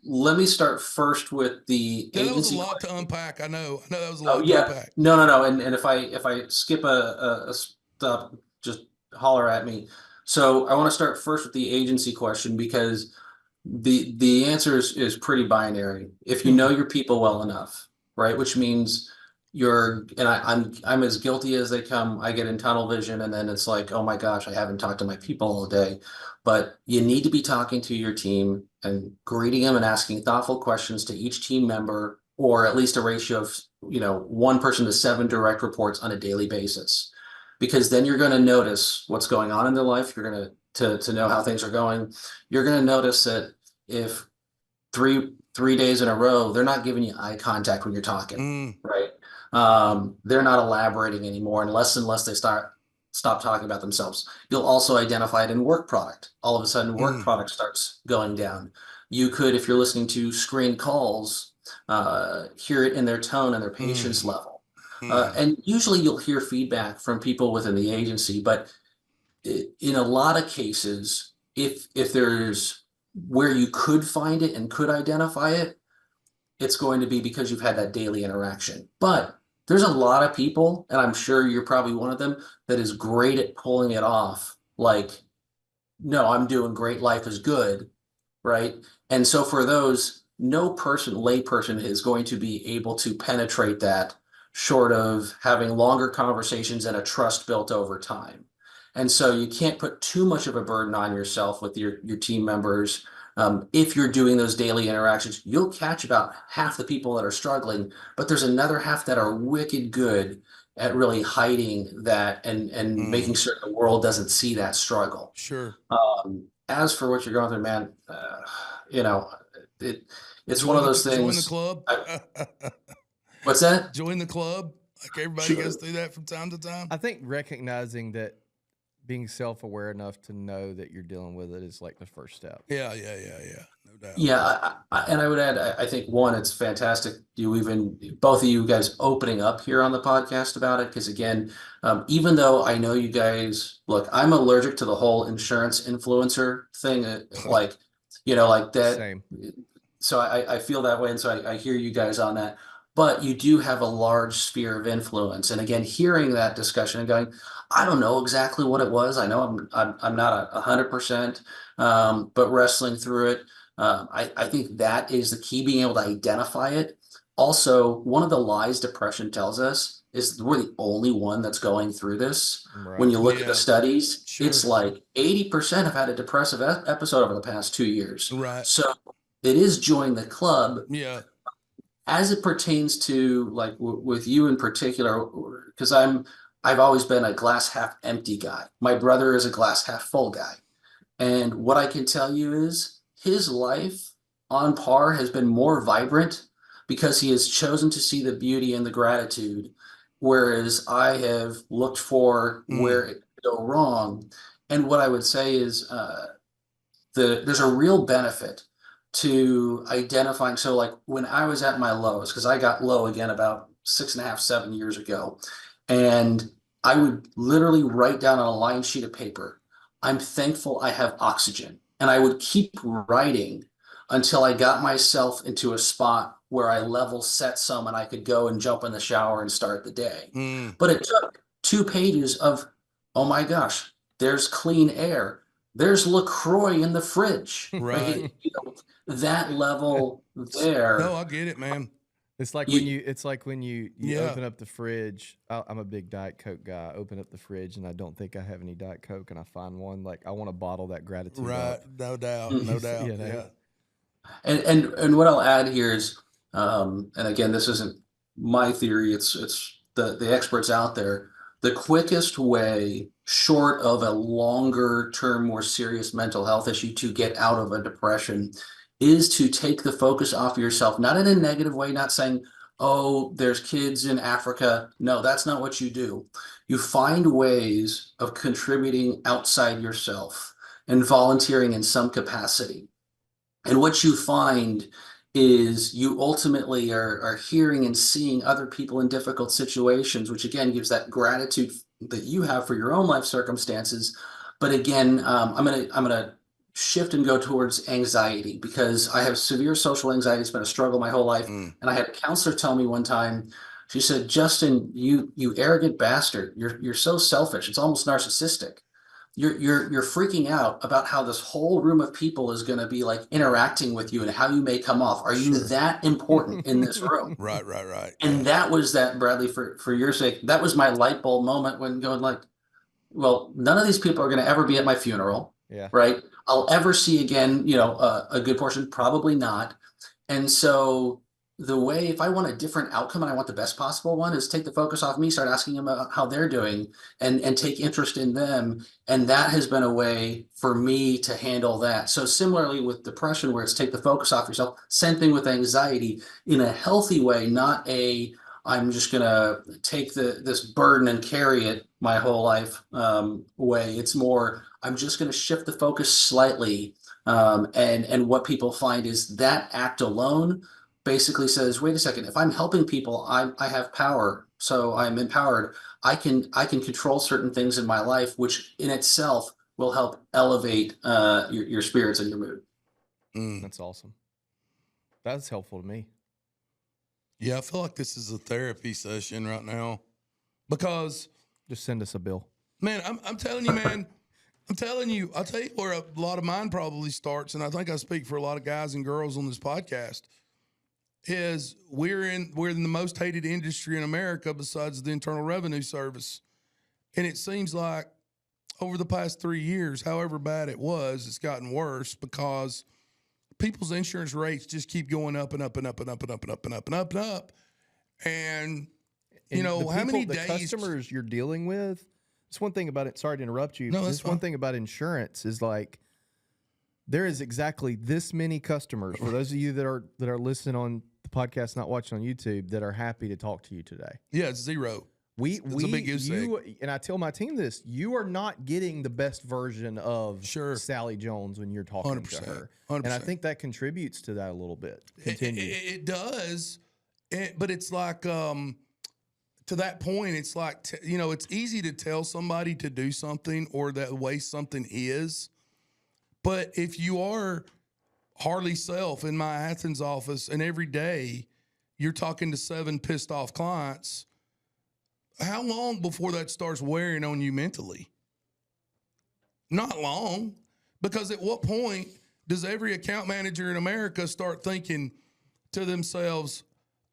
let me start first with the agency.
That was a lot to unpack. I know that was a lot to unpack.
No. And if I skip a step, just holler at me. So I want to start first with the agency question, because the answer is pretty binary. If you know your people well enough, right? Which means I'm as guilty as they come. I get in tunnel vision, and then it's like, oh my gosh, I haven't talked to my people all day. But you need to be talking to your team and greeting them and asking thoughtful questions to each team member, or at least a ratio of 1 person to 7 direct reports on a daily basis. Because then you're going to notice what's going on in their life. You're going to know how things are going. You're going to notice that if three days in a row, they're not giving you eye contact when you're talking, right? They're not elaborating anymore unless they stop talking about themselves. You'll also identify it in work product. All of a sudden, work product starts going down. You could, if you're listening to screened calls, hear it in their tone and their patience level. And usually you'll hear feedback from people within the agency, but in a lot of cases, if there's where you could find it and could identify it, it's going to be because you've had that daily interaction. But there's a lot of people, and I'm sure you're probably one of them, that is great at pulling it off. Like, no, I'm doing great. Life is good, right? And so for those, no layperson is going to be able to penetrate that, short of having longer conversations and a trust built over time. And so you can't put too much of a burden on yourself with your team members. If you're doing those daily interactions, you'll catch about half the people that are struggling, but there's another half that are wicked good at really hiding that and making sure the world doesn't see that struggle.
Sure.
As for what you're going through, man, it's one of those things.
Join the club.
What's that?
Join the club. Like everybody goes through that from time to time.
I think recognizing that, being self-aware enough to know that you're dealing with it is like the first step.
Yeah. No doubt.
Yeah. And I would add, I think, one, it's fantastic. Both of you guys opening up here on the podcast about it. Because again, even though I know you guys, look, I'm allergic to the whole insurance influencer thing. Like that.
Same.
So I feel that way. And so I hear you guys on that. But you do have a large sphere of influence. And again, hearing that discussion and going, I don't know exactly what it was. I know I'm not 100%, but wrestling through it, I think that is the key, being able to identify it. Also, one of the lies depression tells us is we're the only one that's going through this. Right. When you look at the studies, it's like 80% have had a depressive episode over the past 2 years.
Right.
So it is join the club.
Yeah.
As it pertains to like with you in particular, because I've always been a glass half empty guy. My brother is a glass half full guy. And what I can tell you is his life on par has been more vibrant because he has chosen to see the beauty and the gratitude, whereas I have looked for where it could go wrong. And what I would say is there's a real benefit to identifying. So like when I was at my lowest, because I got low again about 6.5, 7 years ago, and I would literally write down on a line sheet of paper, I'm thankful I have oxygen. And I would keep writing until I got myself into a spot where I level set some and I could go and jump in the shower and start the day. But it took 2 pages of, oh my gosh, there's clean air. There's LaCroix in the fridge.
Right.
You know, that level
No,
there.
I get it, man.
It's like
You-
when you
Yeah.
open up the fridge. I'm a big Diet Coke guy. I open up the fridge and I don't think I have any Diet Coke, and I find one. Like, I want to bottle that gratitude
Right.
up.
No doubt.
Mhm.
No doubt.
You know?
Yeah.
And what I'll add here is, and again, this isn't my theory, it's the experts out there. The quickest way, short of a longer term, more serious mental health issue, to get out of a depression is to take the focus off yourself, not in a negative way, not saying, oh, there's kids in Africa. No, that's not what you do. You find ways of contributing outside yourself and volunteering in some capacity. And what you find is you ultimately are hearing and seeing other people in difficult situations, which again gives that gratitude that you have for your own life circumstances. But again, I'm gonna shift and go towards anxiety, because I have severe social anxiety. It's been a struggle my whole life.
Mm.
And I had a counselor tell me one time, she said, Justin, you arrogant bastard, you're so selfish. It's almost narcissistic. You're freaking out about how this whole room of people is going to be like interacting with you and how you may come off. Are you
Sure.
that important in this room?
Right. Right.
And that was that, Bradley, for your sake, that was my light bulb moment when going like, well, none of these people are going to ever be at my funeral,
Yeah.
right? I'll ever see again, you know, a good portion, probably not. And so the way, if I want a different outcome and I want the best possible one, is take the focus off me, start asking them about how they're doing, and take interest in them. And that has been a way for me to handle that. So similarly with depression, where it's take the focus off yourself, same thing with anxiety, in a healthy way, not a, I'm just gonna take this burden and carry it my whole life way. It's more, I'm just gonna shift the focus slightly. And what people find is that act alone basically says, wait a second, if I'm helping people, I have power, so I'm empowered. I can control certain things in my life, which in itself will help elevate your spirits and your mood.
Mm.
That's awesome. That's helpful to me.
Yeah, I feel like this is a therapy session right now, because,
Just send us a bill.
man, I'm telling you, man. I'm telling you, I'll tell you where a lot of mine probably starts, and I think I speak for a lot of guys and girls on this podcast, is we're in the most hated industry in America besides the Internal Revenue Service. And it seems like over the past 3 years, however bad it was, it's gotten worse because people's insurance rates just keep going up and up and up and up and up and up and up and up and up. And you
And
know,
the
how many
people-
days?
the customers you're dealing with. It's one thing about it. Sorry to interrupt you.
No, that's
This one
fine.
thing about insurance is like there is exactly this many customers. For those of you that are listening on the podcast, not watching on YouTube, that are happy to talk to you today.
Yeah, it's zero.
We
a big goose
you and I tell my team this: you are not getting the best version of
Sure.
Sally Jones when you're talking
100%,
to her,
100%.
and I think that contributes to that a little bit. Continue.
It does, but it's like to that point, it's like you know, it's easy to tell somebody to do something or the way something is, but if you are Harley Self in my Athens office and every day you're talking to 7 pissed off clients, how long before that starts wearing on you mentally? Not long, because at what point does every account manager in America start thinking to themselves,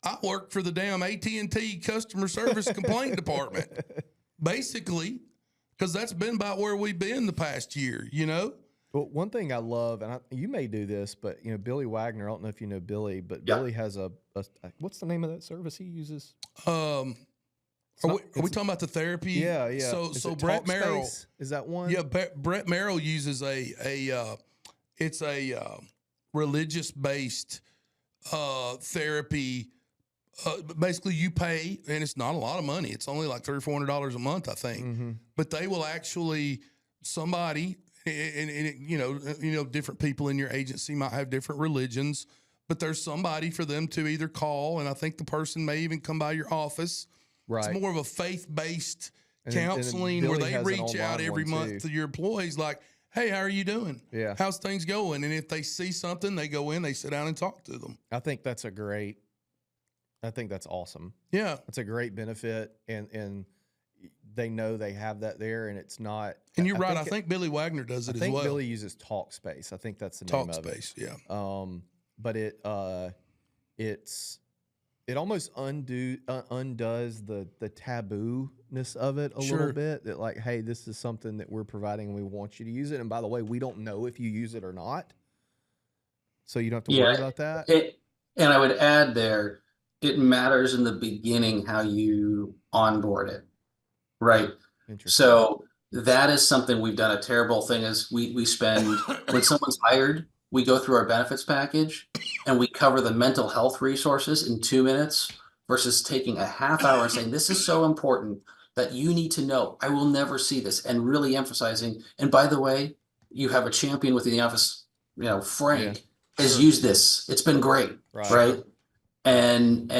I work for the damn AT&T customer service complaint department, basically, because that's been about where we've been the past year, you know?
Well, one thing I love, and you may do this, but you know, Billy Wagner. I don't know if you know Billy, but
Yeah.
Billy has a what's the name of that service he uses?
Are we talking about the therapy?
Yeah.
So
Is
so
it
Brett Merrill,
Talkspace? Is that one?
yeah, Brett Merrill uses it's a religious based therapy. Basically, you pay, and it's not a lot of money. It's only like $300 or $400 a month, I think.
Mm-hmm.
But they will actually somebody, and you know, different people in your agency might have different religions, but there's somebody for them to either call, and I think the person may even come by your office.
Right.
It's more of a faith-based
And then
counseling where
Billy
they
has an
reach out
online
every
one,
month
too.
to your employees like, hey, how are you doing?
Yeah.
How's things going? And if they see something, they go in, they sit down and talk to them.
I think that's awesome.
Yeah.
That's a great benefit, and they know they have that there, and it's not.
And you're right. I think Billy Wagner does it
I
as
think
well.
Billy uses Talkspace. I think that's the name of
Talkspace,
it.
yeah.
But it almost undoes the taboo-ness of it a little bit. That like, hey, this is something that we're providing, and we want you to use it. And by the way, we don't know if you use it or not, so you don't have to worry about that.
And I would add there, it matters in the beginning how you onboard it, right? So that is something we've done a terrible thing is we spend, when someone's hired, we go through our benefits package and we cover the mental health resources in 2 minutes versus taking a half hour and saying, this is so important that you need to know. I will never see this, and really emphasizing. And by the way, you have a champion within the office, Frank has used this. It's been great, right? And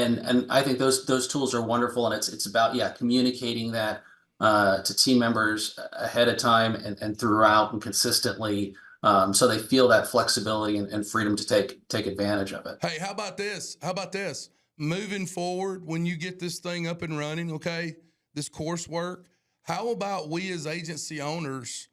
I think those tools are wonderful, and it's about communicating that to team members ahead of time and throughout and consistently, so they feel that flexibility and freedom to take advantage of it.
Hey, how about this? Moving forward, when you get this thing up and running, okay, this coursework, how about we as agency owners,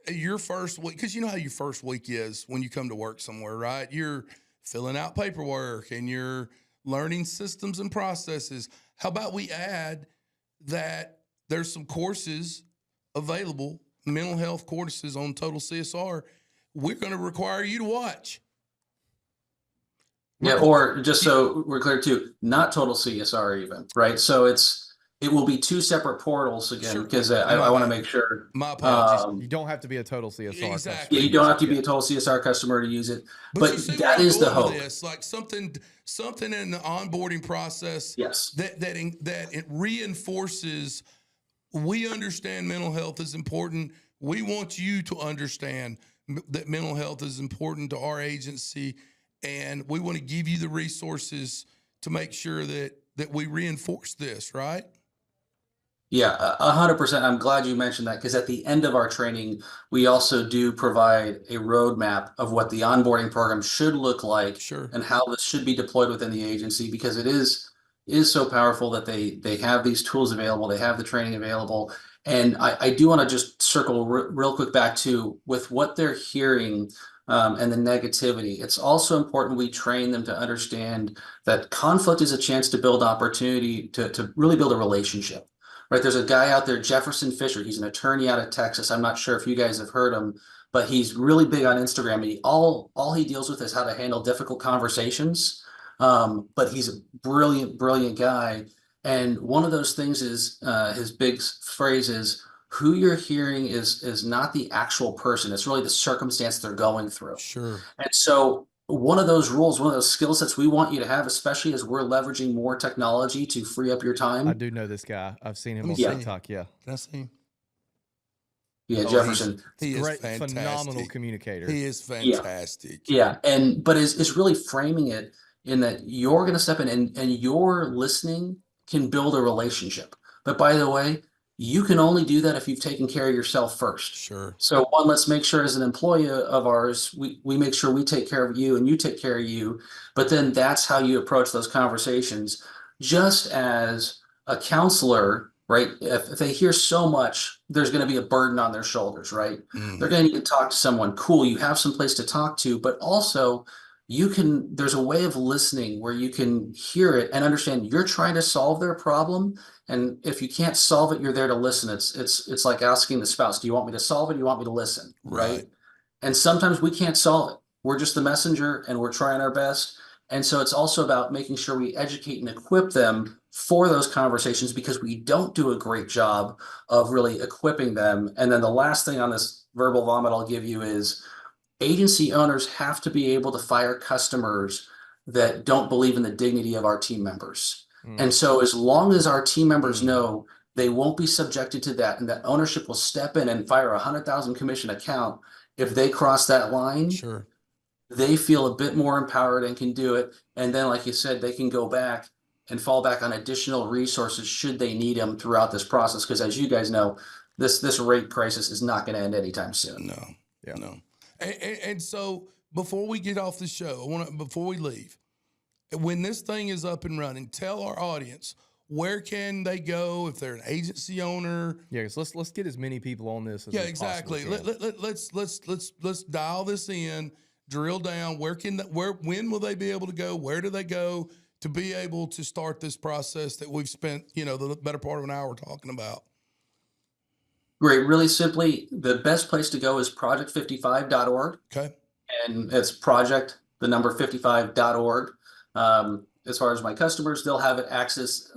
your first week, because you know how your first week is when you come to work somewhere, right? You're filling out paperwork and you're learning systems and processes. How about we add that there's some courses available, mental health courses on Total CSR, we're going to require you to watch.
Yeah, or just so we're clear too, not Total CSR even, right? So it will be 2 separate portals again, because I want to make sure.
My apologies.
You don't have to be a Total CSR
Exactly.
customer.
Yeah, you don't have to be a Total CSR customer to use it, but
you see
that is the hope.
this, like something in the onboarding process.
Yes.
That it reinforces. We understand mental health is important. We want you to understand that mental health is important to our agency, and we want to give you the resources to make sure that we reinforce this, right?
Yeah, 100%. I'm glad you mentioned that, because at the end of our training, we also do provide a roadmap of what the onboarding program should look like, and how this should be deployed within the agency, because it is so powerful that they have these tools available, they have the training available. And I do want to just circle real quick back to with what they're hearing and the negativity. It's also important we train them to understand that conflict is a chance to build opportunity, to really build a relationship. Right, there's a guy out there, Jefferson Fisher. He's an attorney out of Texas. I'm not sure if you guys have heard him, but he's really big on Instagram. And all he deals with is how to handle difficult conversations. But he's a brilliant guy. And one of those things is his big phrase is, who you're hearing is not the actual person. It's really the circumstance they're going through.
Sure.
And so one of those rules, one of those skill sets we want you to have, especially as we're leveraging more technology to free up your time.
I do know this guy. I've seen him on TikTok. Yeah.
Can I see him?
Yeah, Jefferson.
He is
great,
fantastic.
phenomenal communicator.
He is fantastic.
Yeah, but is really framing it in that you're going to step in and your listening can build a relationship. But by the way, you can only do that if you've taken care of yourself first.
Sure.
So one, let's make sure as an employee of ours, we make sure we take care of you and you take care of you. But then that's how you approach those conversations. Just as a counselor, right? If they hear so much, there's going to be a burden on their shoulders, right?
Mm.
They're going to need to talk to someone. Cool. You have some place to talk to, but also there's a way of listening where you can hear it and understand you're trying to solve their problem. And if you can't solve it, you're there to listen. It's like asking the spouse, do you want me to solve it? Or do you want me to listen? Right. And sometimes we can't solve it. We're just the messenger and we're trying our best. And so it's also about making sure we educate and equip them for those conversations, because we don't do a great job of really equipping them. And then the last thing on this verbal vomit I'll give you is agency owners have to be able to fire customers that don't believe in the dignity of our team members. And so as long as our team members know they won't be subjected to that, and that ownership will step in and fire a 100,000 commission account if they cross that line,
Sure,
they feel a bit more empowered and can do it. And then, like you said, they can go back and fall back on additional resources should they need them throughout this process. Because as you guys know, this rate crisis is not going to end anytime soon.
No. And so before we get off the show, before we leave, when this thing is up and running, tell our audience where can they go if they're an agency owner?
Yeah, because let's get as many people on this as
Yeah,
we
exactly.
possibly can.
Let's dial this in, drill down. When will they be able to go? Where do they go to be able to start this process that we've spent, the better part of an hour talking about?
Great. Really simply, the best place to go is project55.org.
Okay.
And it's project, the number 55.org. As far as my customers, they'll have it access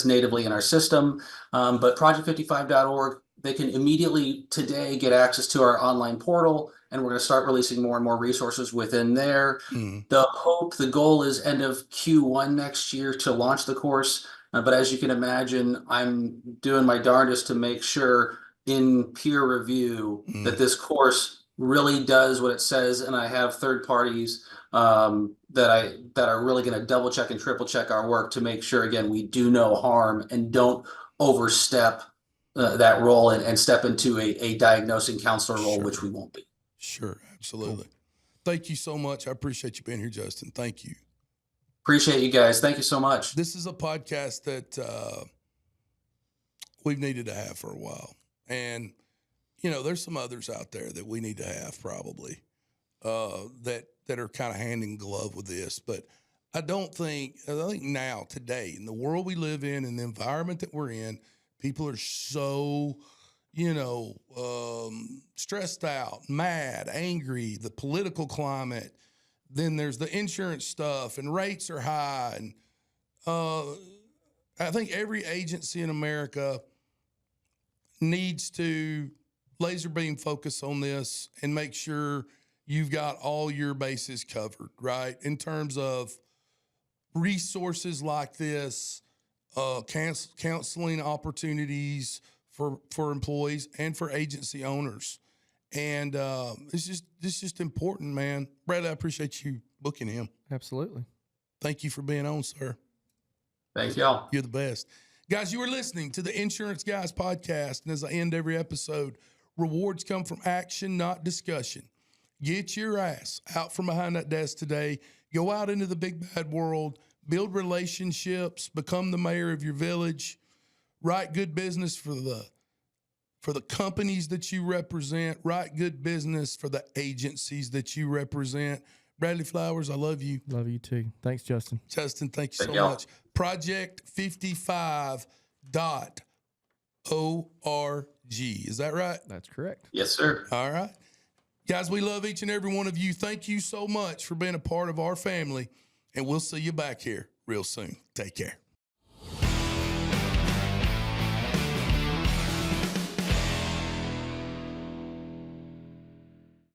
natively in our system. But project55.org, they can immediately today get access to our online portal, and we're going to start releasing more and more resources within there. The goal is end of Q1 next year to launch the course. But as you can imagine, I'm doing my darndest to make sure in peer review that this course really does what it says, and I have third parties that are really going to double check and triple check our work to make sure, again, we do no harm and don't overstep that role and step into a diagnosing counselor role, which we won't be.
Sure, absolutely. Cool. Thank you so much. I appreciate you being here, Justin. Thank you.
Appreciate you guys. Thank you so much.
This is a podcast that we've needed to have for a while. And, there's some others out there that we need to have probably that are kind of hand in glove with this. But I think now, today, in the world we live in the environment that we're in, people are so, stressed out, mad, angry, the political climate. Then there's the insurance stuff and rates are high. And I think every agency in America needs to laser beam focus on this and make sure you've got all your bases covered, right? In terms of resources like this, counseling opportunities for employees and for agency owners. And it's just important, man. Brad, I appreciate you booking him.
Absolutely.
Thank you for being on, sir.
Thank y'all.
You're the best. Guys, you are listening to the Insurance Guys podcast. And as I end every episode, rewards come from action, not discussion. Get your ass out from behind that desk today. Go out into the big bad world, build relationships, become the mayor of your village, write good business for the companies that you represent, write good business for the agencies that you represent. Bradley Flowers, I love you.
Love you too. Thanks, Justin.
Justin, thank you so much. Project55.org. Is that right?
That's correct.
Yes, sir.
All right. Guys, we love each and every one of you. Thank you so much for being a part of our family, and we'll see you back here real soon. Take care.